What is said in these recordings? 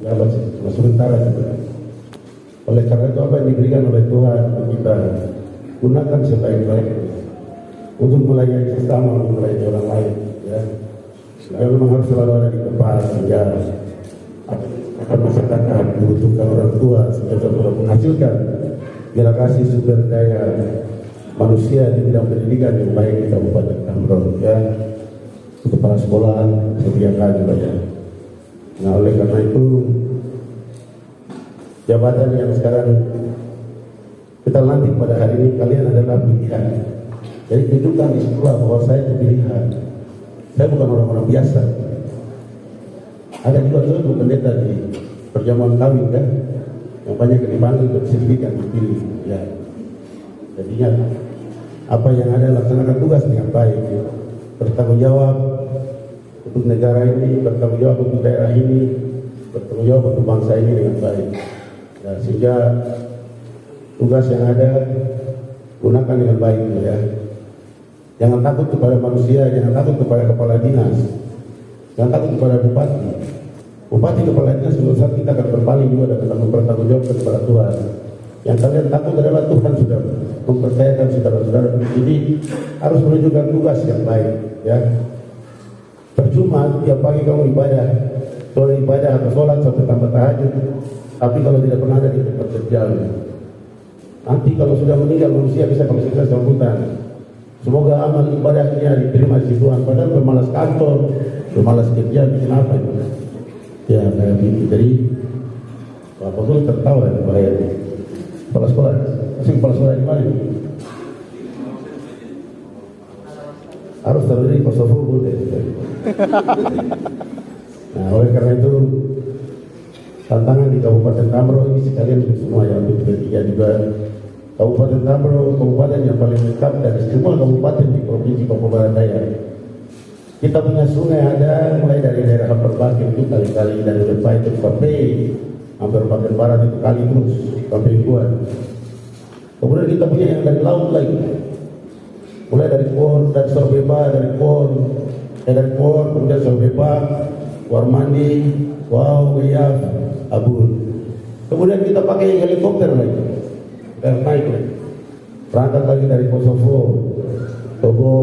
jabat sementara juga. Oleh karena itu apa yang diberikan oleh Tuhan untuk kita gunakan sebaik-baiknya untuk melayani sesama, untuk melayani orang lain. Ya, kita memang harus selalu ada di tempat sehingga akan masyarakat dibutuhkan orang tua sehingga dapat menghasilkan generasi sumber daya manusia di bidang pendidikan yang baik di Kabupaten Tambrauw. Ya, kepala sekolah sediakan juga ya. Nah, oleh karena itu jabatan yang sekarang kita lantik pada hari ini kalian adalah pilihan. Jadi tunjukkan di sekolah bahwa saya itu pilihan. Saya bukan orang-orang biasa. Ada juga tuh pendeta di perjamuan kawin kan, yang banyak yang dipanggil untuk pendidikan dipilih. Ya, jadinya apa yang ada laksanakan tugas dengan baik. Bertanggung jawab untuk negara ini, bertanggung jawab untuk daerah ini, bertanggung jawab untuk bangsa ini dengan baik. Ya, sehingga tugas yang ada gunakan dengan baik ya. Jangan takut kepada manusia, jangan takut kepada kepala dinas, jangan takut kepada bupati. Bupati kepala dinas suatu saat kita akan berpaling juga dan akan bertanggung jawab kepada Tuhan. Yang kalian takut adalah Tuhan sudah mempercayakan saudara-saudara. Jadi harus menunjukkan tugas yang baik ya. Percuma tiap pagi kamu ibadah atau sholat sampai tambah tahajud, tapi kalau tidak pernah ada di tempat kerja, nanti kalau sudah meninggal manusia bisa menghasilkan sambutan. Semoga amal ibadahnya diterima di Tuhan. Padahal bermalas kantor, bermalas kerja, bikin apa itu? Ya kayak gitu. Jadi Pak Paul tertawa ya bahaya. Kepala sekolah, kepala sekolah di mana? Harus terdiri di Kosovo boleh. Nah, oleh karena itu tantangan di Kabupaten Tambrauw ini sekalian untuk semua yang untuk ketiga juga. Kabupaten Tambrauw kabupaten yang paling lengkap dari semua kabupaten di provinsi Papua Barat Daya. Kita punya sungai ada mulai dari daerah Perbakin itu kali-kali dari Lepai itu sampai hampir bagian barat itu kali terus sampai Buan. Kemudian kita punya yang dari laut lagi. Mulai dari Pon, dari Sorbeba, dari Pon, kemudian Sorbeba, Warmandi, Wow, Wiyaf, Abun. Kemudian kita pakai helikopter lagi, dan naik lagi. Berangkat lagi dari Kosovo, Togo,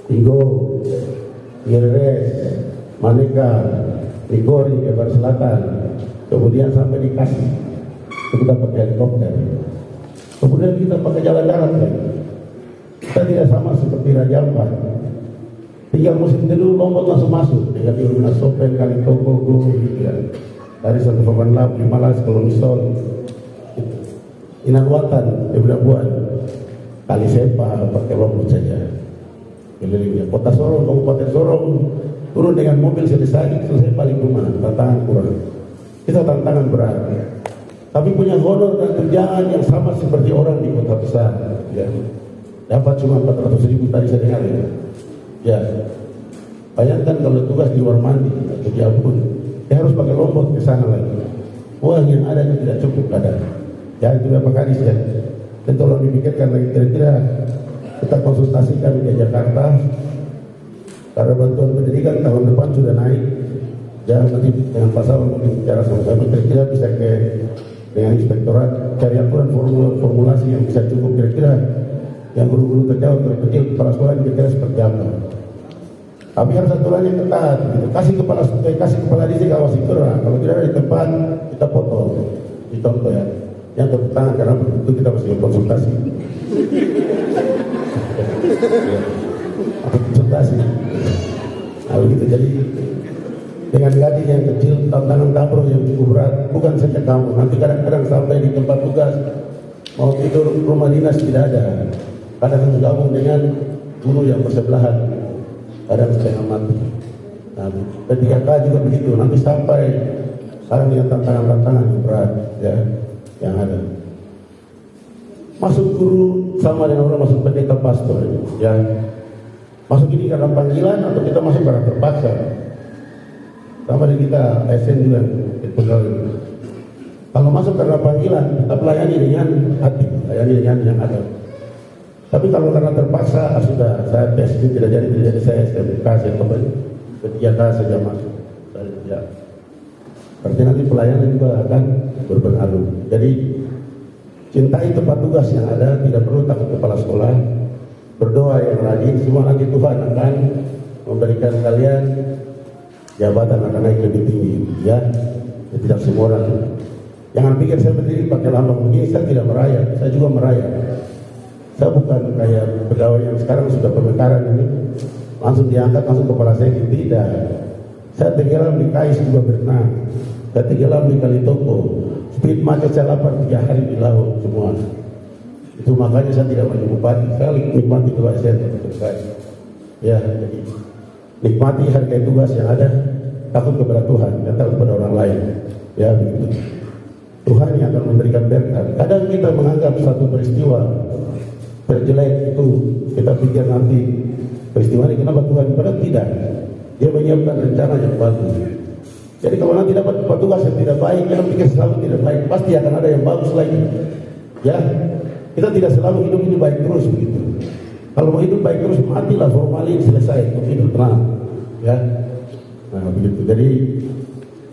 Tigo, Yeres, Maneka, Ligori, Ebar Selatan. Kemudian sampai di Kasih, kita pakai helikopter. Kemudian kita pakai jalan darat lagi. Kita tidak sama seperti Raja Ampat. 3 musim dulu Lombok langsung masuk dengan Iruna Sopen, Kali Toko, gitu ya. Dari satu papan lap, di Malas, Kolomisol, Inanwatan, Buat, Kali Sepa, pakai Lombok saja. Kelilingnya Kota Sorong, Kabupaten Sorong, turun dengan mobil selesai paling rumah, tantangan kurang. Kita tantangan berat. Ya. Tapi punya honor dan tunjangan yang sama seperti orang di kota besar. Ya. Dapat cuma 400.000 tadi saya dengar ya. Ya, bayangkan kalau tugas di Warmandi atau di Abun, harus pakai Lombok ke sana lagi. Uang yang ada itu tidak cukup ada. Ya itu berapa kali ya. Dan tolong dipikirkan lagi kira-kira kita konsultasikan ke Jakarta. Karena bantuan pendidikan tahun depan sudah naik. Jangan nanti dengan pasal mungkin bicara sama-sama. Kira-kira bisa dengan inspektorat cari aturan formulasi yang bisa cukup kira-kira. Yang guru-guru terjauh terkecil kepala sekolah kira-kira seperti apa. Tapi harus aturannya ketat. Gitu. Kasih kepala distrik awasi kurang. Kalau tidak ada di tempat kita potong. Dicontoh ya. Yang tepuk tangan karena itu kita mesti konsultasi. Konsultasi. Nah begitu jadi dengan gaji yang kecil, tantangan Tambrauw yang cukup berat, bukan saja kamu. Nanti kadang-kadang sampai di tempat tugas mau tidur rumah dinas tidak ada. Kadang gabung dengan guru yang bersebelahan, kadang setengah mati. Nah, P3K juga begitu. Nanti sampai sekarang dengan tantangan-tantangan yang berat, ya, yang ada. Masuk guru sama dengan orang masuk pendeta pastor, ya. Masuk ini karena panggilan atau kita masuk karena terpaksa. Sama dengan kita SN juga, pegawai. Kalau masuk karena panggilan, kita melayani dengan hati, melayani dengan yang ada. Tapi kalau karena terpaksa, sudah saya tes ini tidak jadi saya SMK, saya kembali ketika saja masuk. Ya. Berarti nanti pelayanan juga akan berpengaruh. Jadi cintai tempat tugas yang ada, tidak perlu takut kepala sekolah. Berdoa yang rajin, semua nanti Tuhan akan memberikan kalian jabatan akan naik lebih tinggi, ya. Tidak semua orang. Jangan pikir saya berdiri pakai lambang begini, saya tidak merayap, saya juga merayap. Saya bukan kayak pegawai yang sekarang sudah pemekaran ini, langsung diangkat, langsung kepala saya tidak. Saya tenggelam di Kais juga berenang, saya tenggelam di Kali Toko, speed macet saya lapar 3 hari di laut semua. Itu makanya saya tidak mau bupati, saya nikmati tugas saya terkait. Ya, jadi nikmati hargai tugas yang ada, takut kepada Tuhan, dan takut kepada orang lain. Ya, begitu. Tuhan yang akan memberikan berkat. Kadang kita menganggap satu peristiwa terjelek itu, kita pikir nanti peristiwa ini kenapa Tuhan, padahal tidak. Dia menyiapkan rencana yang bagus. Jadi kalau nanti dapat petugas yang tidak baik, jangan pikir selalu tidak baik, pasti akan ada yang bagus lagi. Ya, kita tidak selalu hidup ini baik terus begitu. Kalau mau hidup baik terus, matilah, formalin, selesai, hidup tenang. Ya, nah begitu. Jadi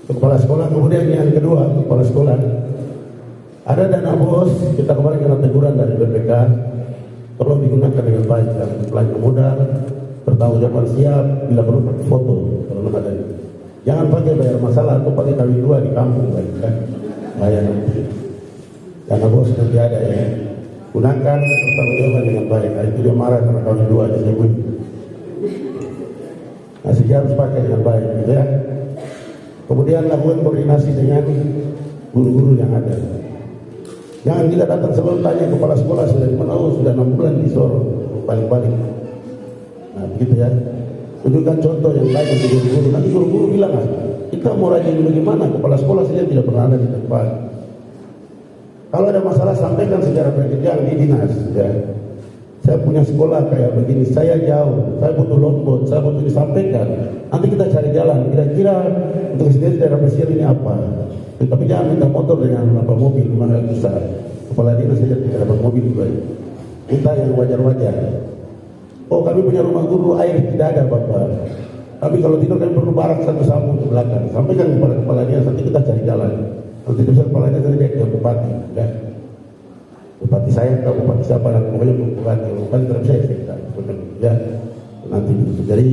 kepala sekolah, kemudian yang kedua, kepala sekolah ada dana bos, kita kemarin kena teguran dari BPK, tolong digunakan dengan baik, dan pelayanan modal, pertanggungjawaban siap, bila perlu foto, kalau ada. Jangan pakai bayar masalah atau pakai kawin dua di kampung, baik kan? Bayar nanti. Dana bos nanti ada ya. Gunakan pertanggungjawaban dengan baik. Nah, itu dia marah karena kawin dua aja sebut. Nah, sehingga harus pakai dengan baik, gitu ya. Kemudian lakukan koordinasi dengan guru-guru yang ada. Jangan kita datang sebelum tanya kepala sekolah sudah di mana, oh sudah 6 bulan di Sorong, balik-balik. Nah begitu ya. Tunjukkan contoh yang baik untuk guru-guru. Nanti guru-guru bilang, kita mau rajin dulu gimana? Kepala sekolah saja tidak pernah ada di tempat. Kalau ada masalah sampaikan secara berjenjang di dinas. Ya. Saya punya sekolah kayak begini, saya jauh, saya butuh lotbot, saya butuh disampaikan. Nanti kita cari jalan, kira-kira untuk sendiri daerah pesisir ini apa. Tapi jangan minta motor dengan mobil, mana besar. Kepala dinas saja tidak dapat mobil juga. Minta yang wajar-wajar. Oh kami punya rumah guru, air tidak ada Bapak. Tapi kalau tidur kan perlu barak satu sapu ke belakang. Sampaikan kepada kepala dinas, nanti kita cari jalan. Nanti bisa kepala dinas saja ke bupati. Ya. Bupati saya atau bupati siapa, dan pokoknya bupati terhadap saya ya nanti gitu. Jadi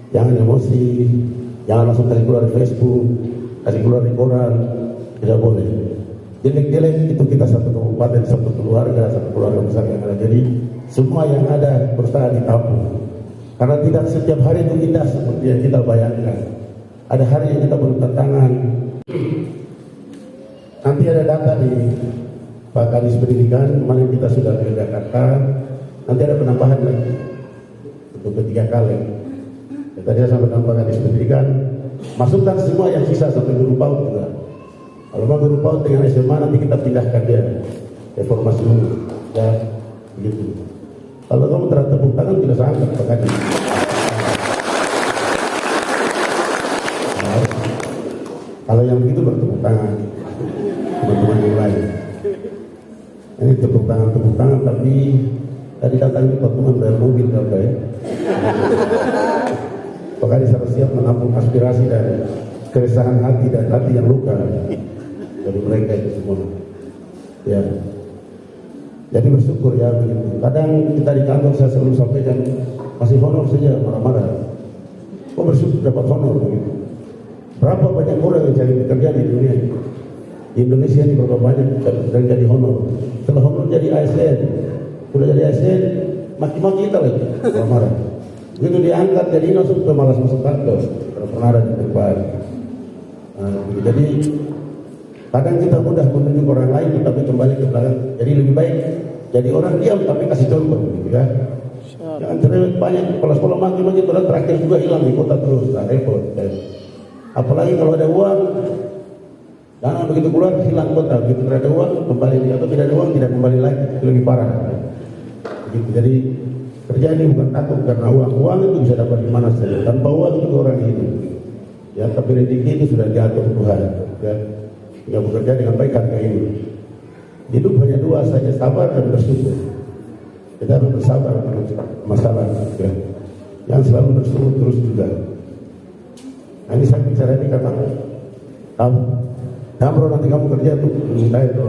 jangan emosi, jangan langsung kasih keluar di Facebook, kasih keluar di koran, tidak boleh. Jelek-jelek itu kita satu kabupaten, satu keluarga besar yang ada. Jadi semua yang ada berusaha ditampung, karena tidak setiap hari itu indah seperti yang kita bayangkan. Ada hari yang kita perlu tantangan. Nanti ada data di Pak Kadis Pendidikan, kemarin kita sudah ke Jakarta, nanti ada penambahan lagi untuk ketiga kali. Tadi saya sampai Pak Kadis Pendidikan, masukkan semua yang sisa sampai guru PAUD juga. Kalau mau guru PAUD dengan SMA nanti kita pindahkan dia reformasi dulu, ya begitu. Kalau kamu terhadap tepuk tangan tidak sangat Pak Kadis. Nah, kalau yang begitu bertepuk tangan teman-teman yang lain. Ini tepuk tangan, tapi tadi datang di pertemuan dari mobil kalau ya. Pak Kadis harus siap menampung aspirasi dan keresahan hati dan hati yang luka dari mereka itu semua. Ya. Jadi bersyukur ya begitu. Kadang kita di kantor saya selalu sampaikan masih honor saja marah-marah. Kok bersyukur dapat honor begitu. Berapa banyak orang yang cari pekerjaan di dunia ini? Di Indonesia ini berapa banyak dan jadi honor. Setelah honor jadi ASN, sudah jadi ASN maki-maki kita lagi marah-marah. Begitu diangkat jadi langsung ke malas masuk kantor. Pernah ada di tempat. Jadi kadang kita mudah menunjuk orang lain tapi kembali ke belakang. Jadi lebih baik jadi orang diam tapi kasih contoh, gitu ya. Jangan cerewet banyak kepala sekolah maki-maki padahal terakhir juga hilang di kota terus, repot. Apalagi kalau ada uang. Dana begitu keluar hilang kota, begitu ada uang kembali, atau tidak ada uang tidak kembali lagi, itu lebih parah. Begitu. Jadi kerja ini bukan takut karena uang itu bisa dapat di mana saja. Tanpa uang itu orang hidup. Ya, tapi rezeki itu sudah diatur Tuhan. Ya, tinggal bekerja dengan baik harga ini. Hidup hanya dua saja, sabar dan bersyukur. Kita harus bersabar dengan masalah. Ya. Yang selalu bersyukur terus juga. Nah, ini saya bicara ini karena Kamu, bro, nanti kamu kerja tuh minta itu.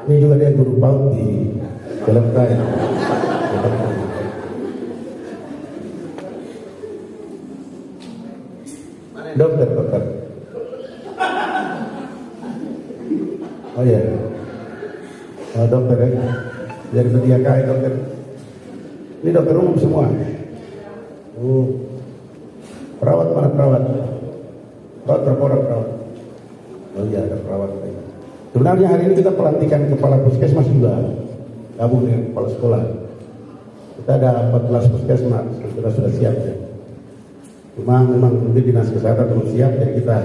Ini juga dia guru PAUD di Celebkai. Dokter. Oh iya. Dokter ya. Jadi ketiga kali dokter. Ini dokter umum semua. Perawat mana perawat? Perawat berapa orang perawat? Oh iya ada perawat. Sebenarnya hari ini kita pelantikan kepala puskesmas juga, gabung dengan kepala sekolah. Kita ada 14 puskesmas yang sudah siap ya. Cuma memang mungkin dinas kesehatan belum siap, jadi kita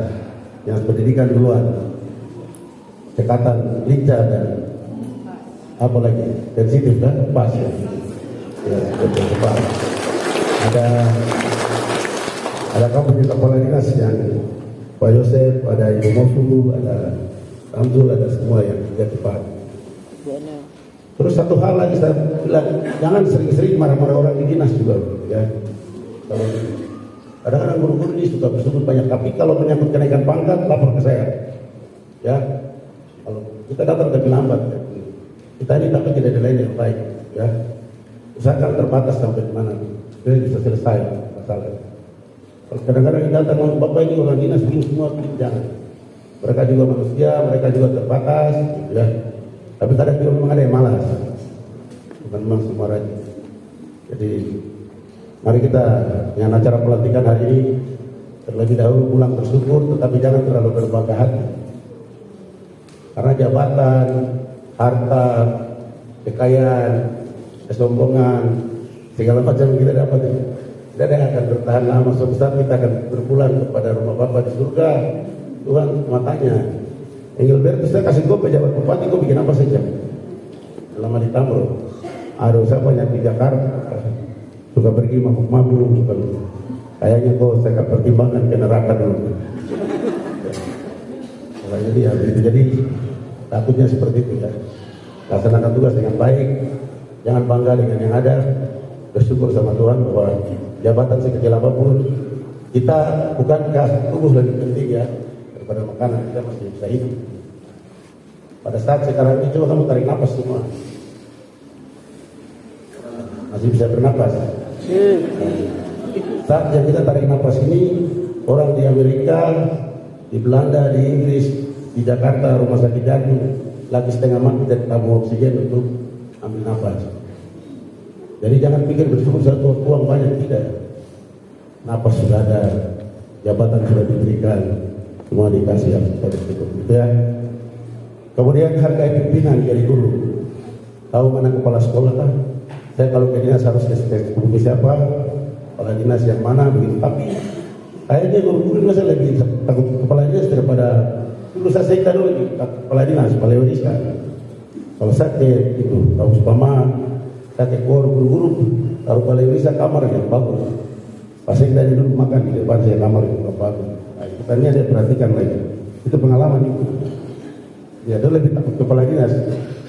yang pendidikan duluan. Cekatan lincah dan apa lagi sensitif kan pas ya. Ya cepat. Ada kamu punya kepala dinas yang Pak Yosef, ada Ibu Mofu, ada Amzul, ada semua yang kerja cepat. Terus satu hal lagi saya bilang, jangan sering-sering marah-marah orang di dinas juga, ya. Kalau kadang-kadang guru-guru ini suka bersebut banyak, tapi kalau menyangkut kenaikan pangkat, lapor ke saya, ya. Kalau kita datang lebih lambat, ya. Kita ini tapi tidak ada lain yang baik, ya. Usahakan terbatas sampai mana, jadi bisa selesai masalah. Kalau kadang-kadang yang datang, Bapak ini orang dinas, begini semua, jangan. Mereka juga manusia, mereka juga terbatas, ya. Tapi kadang juga memang ada yang malas, bukan memang semua rajin. Jadi mari kita dengan acara pelantikan hari ini terlebih dahulu pulang bersyukur, tetapi jangan terlalu berbangga hati. Karena jabatan, harta, kekayaan, kesombongan, segala macam yang kita dapat itu tidak ada yang akan bertahan lama. Suatu saat kita akan berpulang kepada rumah Bapa di surga. Tuhan matanya, Engelbert, saya kasih kau pejabat bupati, kau bikin apa saja? Lama di Tamro, ada usaha banyak di Jakarta, suka pergi mabuk-mabuk, kayaknya kau saya akan pertimbangkan ke neraka dulu. Jadi takutnya seperti itu ya. Laksanakan tugas dengan baik, jangan bangga dengan yang ada, bersyukur sama Tuhan bahwa jabatan sekecil apapun, kita bukankah tubuh lebih penting ya daripada makanan, kita masih bisa hidup. Pada saat sekarang ini coba kamu tarik nafas semua, masih bisa bernapas. Saat yang kita tarik nafas ini, orang di Amerika, di Belanda, di Inggris, di Jakarta, rumah sakit jantung lagi setengah mati dan tabung oksigen untuk ambil nafas. Jadi jangan pikir bersyukur satu uang banyak, tidak. Nafas sudah ada, jabatan sudah diberikan, semua dikasih yang seperti itu, gitu ya. Kemudian hargai pimpinan dari dulu. Tahu mana kepala sekolah kan? Saya kalau ke dinas harus ke siapa, kepala dinas yang mana begitu. Tapi kayaknya guru-guru ini saya lebih takut kepala dinas daripada dulu saya sekda dulu kepala dinas, kepala Indonesia. Kalau saya ke itu, tahu Supama, saya ke guru-guru, taruh kepala Indonesia kamar yang bagus. Pas sekda dulu makan di depan saya kamar yang bagus. Nah, kita ini ada perhatikan lagi. Itu pengalaman itu. Ya, dia lebih takut kepala dinas.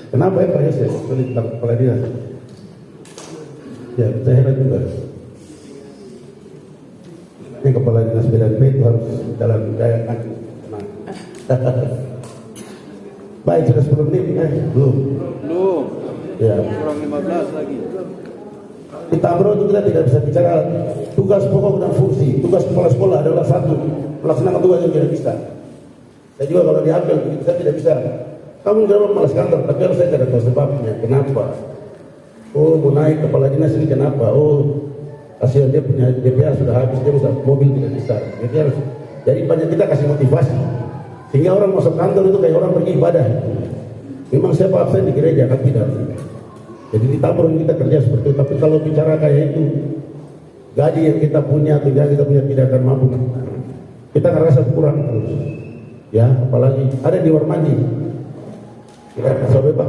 Kenapa ya Pak Yosef? Lebih takut kepala dinas. Ya, saya heran juga. Ini kepala dinas BDNP itu harus jalan gaya kaki. Baik, sudah 10 menit belum? Ya. Kurang 15 lagi. Di Tamro itu kita tidak bisa bicara tugas pokok dan fungsi. Tugas kepala sekolah adalah satu, melaksanakan tugas yang tidak bisa. Saya juga kalau diambil, saya tidak bisa. Kamu jawab malas kantor, tapi harus saya tidak tahu sebabnya. Kenapa? Oh, mau naik kepala dinas ini kenapa? Oh, kasihan dia punya DPR sudah habis, dia bisa mobil tidak bisa. Jadi banyak kita kasih motivasi. Sehingga orang masuk kantor itu kayak orang pergi ibadah. Memang siapa absen di gereja kan tidak. Jadi di Tamro kita kerja seperti itu. Tapi kalau bicara kayak itu, gaji yang kita punya, tugas kita punya tidak akan mampu. Kita akan rasa kurang terus. Ya, apalagi ada di Warmandi. Kita Sobeba.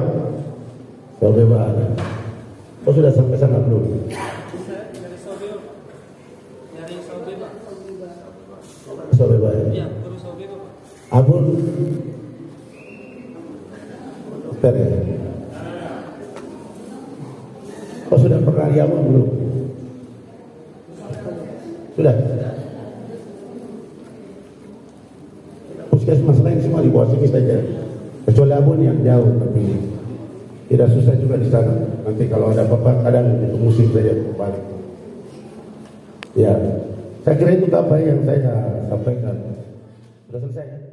Oh sudah sampai sana belum? Sobeba ya. Abun. Dokter ya. Oh sudah pernah di Abun belum? Sudah. Puskesmas lain semua di bawah sini saja. Kecuali Abun yang jauh, tapi tidak susah juga di sana. Nanti kalau ada apa-apa kadang itu musim saja balik. Ya, saya kira itu apa yang saya sampaikan. Sudah selesai ya?